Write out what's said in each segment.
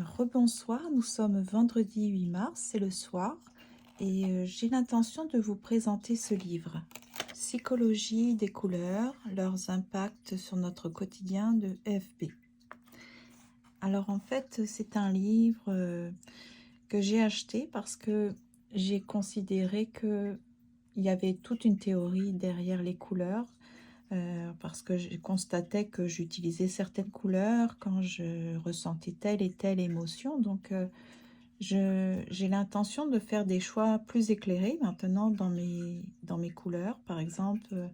Rebonsoir, nous sommes vendredi 8 mars, c'est le soir, et j'ai l'intention de vous présenter ce livre. Psychologie des couleurs, leurs impacts sur notre quotidien de FB. Alors en fait, c'est un livre que j'ai acheté parce que j'ai considéré qu'il y avait toute une théorie derrière les couleurs, parce que je constatais que j'utilisais certaines couleurs quand je ressentais telle et telle émotion. Donc j'ai l'intention de faire des choix plus éclairés maintenant dans mes couleurs. Par exemple,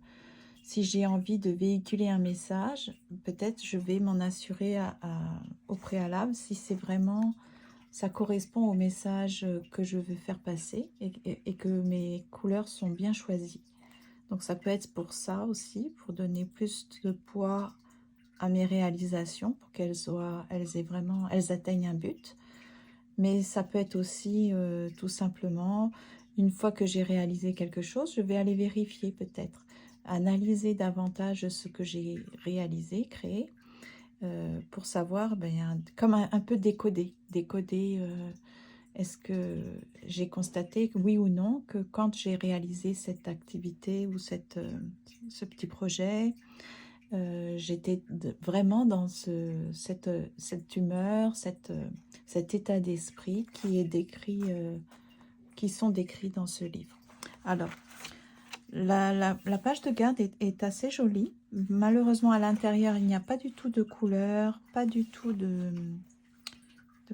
si j'ai envie de véhiculer un message, peut-être je vais m'en assurer au préalable si c'est vraiment, ça correspond au message que je veux faire passer et que mes couleurs sont bien choisies. Donc ça peut être pour ça aussi, pour donner plus de poids à mes réalisations, pour elles atteignent un but. Mais ça peut être aussi tout simplement, une fois que j'ai réalisé quelque chose, je vais aller vérifier peut-être, analyser davantage ce que j'ai réalisé, créé, pour savoir, comme un peu décoder. Est-ce que j'ai constaté, oui ou non, que quand j'ai réalisé cette activité ou ce petit projet, j'étais vraiment dans cette humeur, cet état d'esprit qui sont décrits dans ce livre. Alors, la page de garde est assez jolie. Malheureusement, à l'intérieur, il n'y a pas du tout de couleur, pas du tout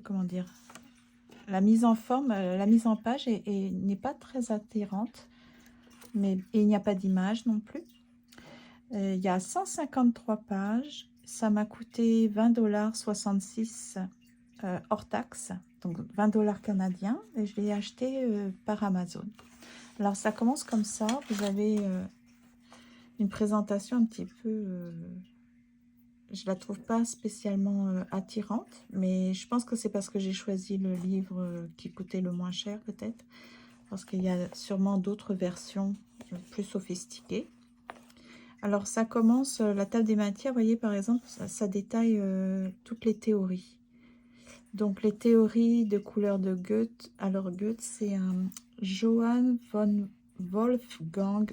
comment dire, la mise en forme, la mise en page n'est pas très attirante, et il n'y a pas d'image non plus. Il y a 153 pages. Ça m'a coûté 20,66 $ hors taxe, donc 20 $ canadiens, et je l'ai acheté par Amazon. Alors ça commence comme ça. Vous avez une présentation un petit peu, je la trouve pas spécialement attirante, mais je pense que c'est parce que j'ai choisi le livre qui coûtait le moins cher peut-être, parce qu'il y a sûrement d'autres versions plus sophistiquées. Alors ça commence, la table des matières, vous voyez par exemple, ça détaille toutes les théories. Donc les théories de couleur de Goethe. Alors Goethe, c'est un Johann Wolfgang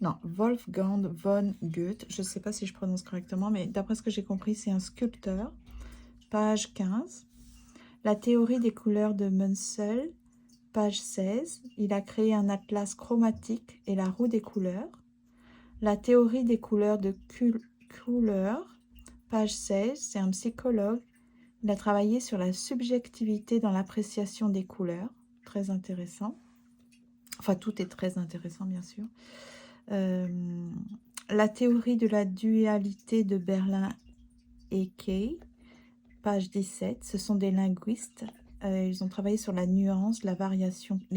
von Goethe. Je ne sais pas si je prononce correctement, mais d'après ce que j'ai compris, c'est un sculpteur. Page 15. La théorie des couleurs de Munsell, page 16. Il a créé un atlas chromatique et la roue des couleurs. La théorie des couleurs de couleurs, page 16. C'est un psychologue. Il a travaillé sur la subjectivité dans l'appréciation des couleurs. Très intéressant. Enfin, tout est très intéressant, bien sûr. La théorie de la dualité de Berlin et Kay, page 17. Ce sont des linguistes. Ils ont travaillé sur la nuance, les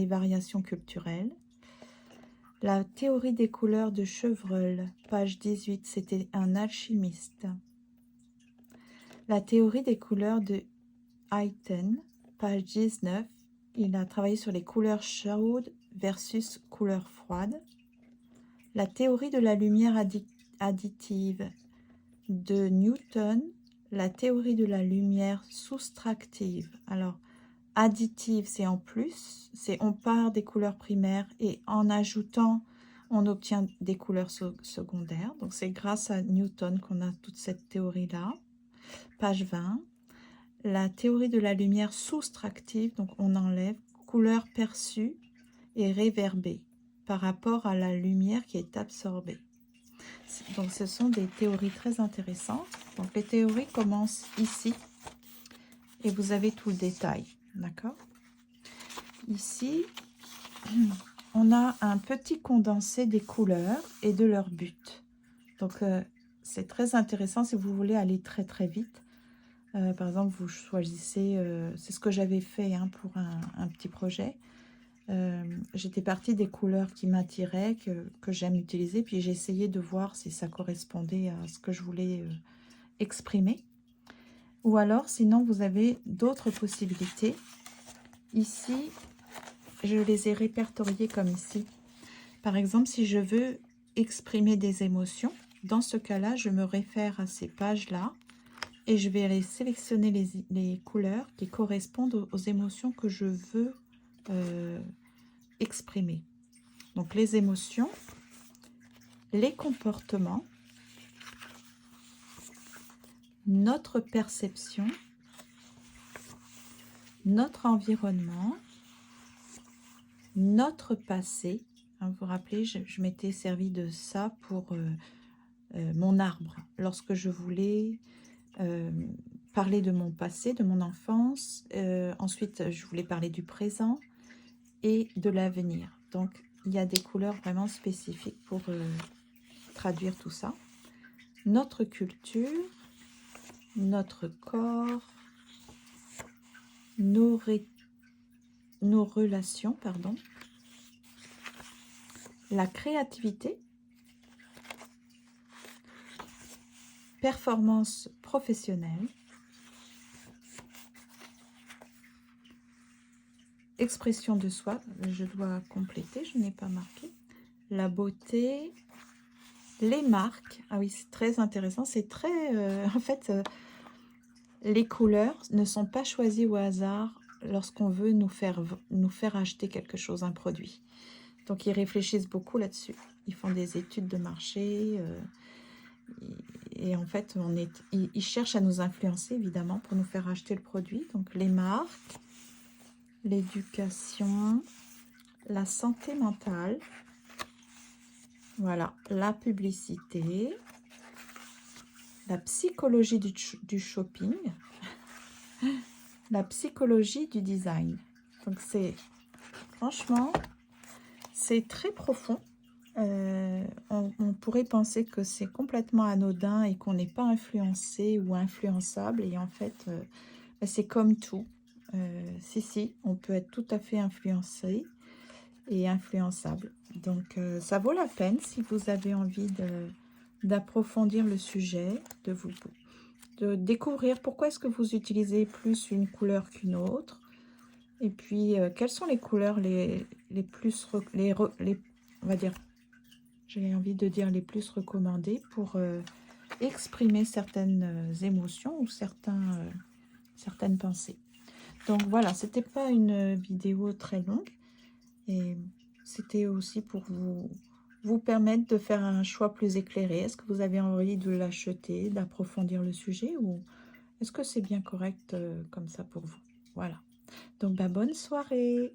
variations culturelles. La théorie des couleurs de Chevreul, page 18. C'était un alchimiste. La théorie des couleurs de Hayten, page 19. Il a travaillé sur les couleurs chaudes versus couleurs froides. La théorie de la lumière additive de Newton. La théorie de la lumière soustractive. Alors, additive, c'est en plus. On part des couleurs primaires et en ajoutant, on obtient des couleurs secondaires. Donc, c'est grâce à Newton qu'on a toute cette théorie-là. Page 20. La théorie de la lumière soustractive, donc on enlève couleur perçue et réverbée par rapport à la lumière qui est absorbée. Donc ce sont des théories très intéressantes. Donc les théories commencent ici et vous avez tout le détail, d'accord? Ici, on a un petit condensé des couleurs et de leur but. Donc c'est très intéressant si vous voulez aller très très vite. Par exemple, vous choisissez, c'est ce que j'avais fait pour un petit projet. J'étais partie des couleurs qui m'attiraient, que j'aime utiliser, puis j'ai essayé de voir si ça correspondait à ce que je voulais exprimer. Ou alors, sinon, vous avez d'autres possibilités. Ici, je les ai répertoriées comme ici. Par exemple, si je veux exprimer des émotions, dans ce cas-là, je me réfère à ces pages-là et je vais aller sélectionner les couleurs qui correspondent aux émotions que je veux exprimer. Donc les émotions, les comportements, notre perception, notre environnement, notre passé. Hein, vous vous rappelez, je m'étais servi de ça pour mon arbre. Lorsque je voulais parler de mon passé, de mon enfance, ensuite je voulais parler du présent et de l'avenir. Donc il y a des couleurs vraiment spécifiques pour traduire tout ça. Notre culture, notre corps, nos relations, pardon, la créativité, performance professionnelle, expression de soi, je dois compléter, je n'ai pas marqué, la beauté, les marques, ah oui c'est très intéressant, c'est très, en fait, les couleurs ne sont pas choisies au hasard lorsqu'on veut nous faire acheter quelque chose, un produit. Donc ils réfléchissent beaucoup là-dessus, ils font des études de marché, et en fait ils cherchent à nous influencer évidemment pour nous faire acheter le produit. Donc les marques, l'éducation, la santé mentale, voilà, la publicité, la psychologie du shopping, la psychologie du design. Donc c'est, franchement, c'est très profond. On pourrait penser que c'est complètement anodin et qu'on n'est pas influencé ou influençable. Et en fait, c'est comme tout. Si, on peut être tout à fait influencé et influençable. Donc, ça vaut la peine si vous avez envie d'approfondir le sujet, de découvrir pourquoi est-ce que vous utilisez plus une couleur qu'une autre. Et puis, quelles sont les couleurs les plus, on va dire, j'ai envie de dire les plus recommandées pour exprimer certaines émotions ou certaines pensées. Donc voilà, c'était pas une vidéo très longue et c'était aussi pour vous permettre de faire un choix plus éclairé. Est-ce que vous avez envie de l'acheter, d'approfondir le sujet ou est-ce que c'est bien correct comme ça pour vous? Voilà. Donc, bah, bonne soirée.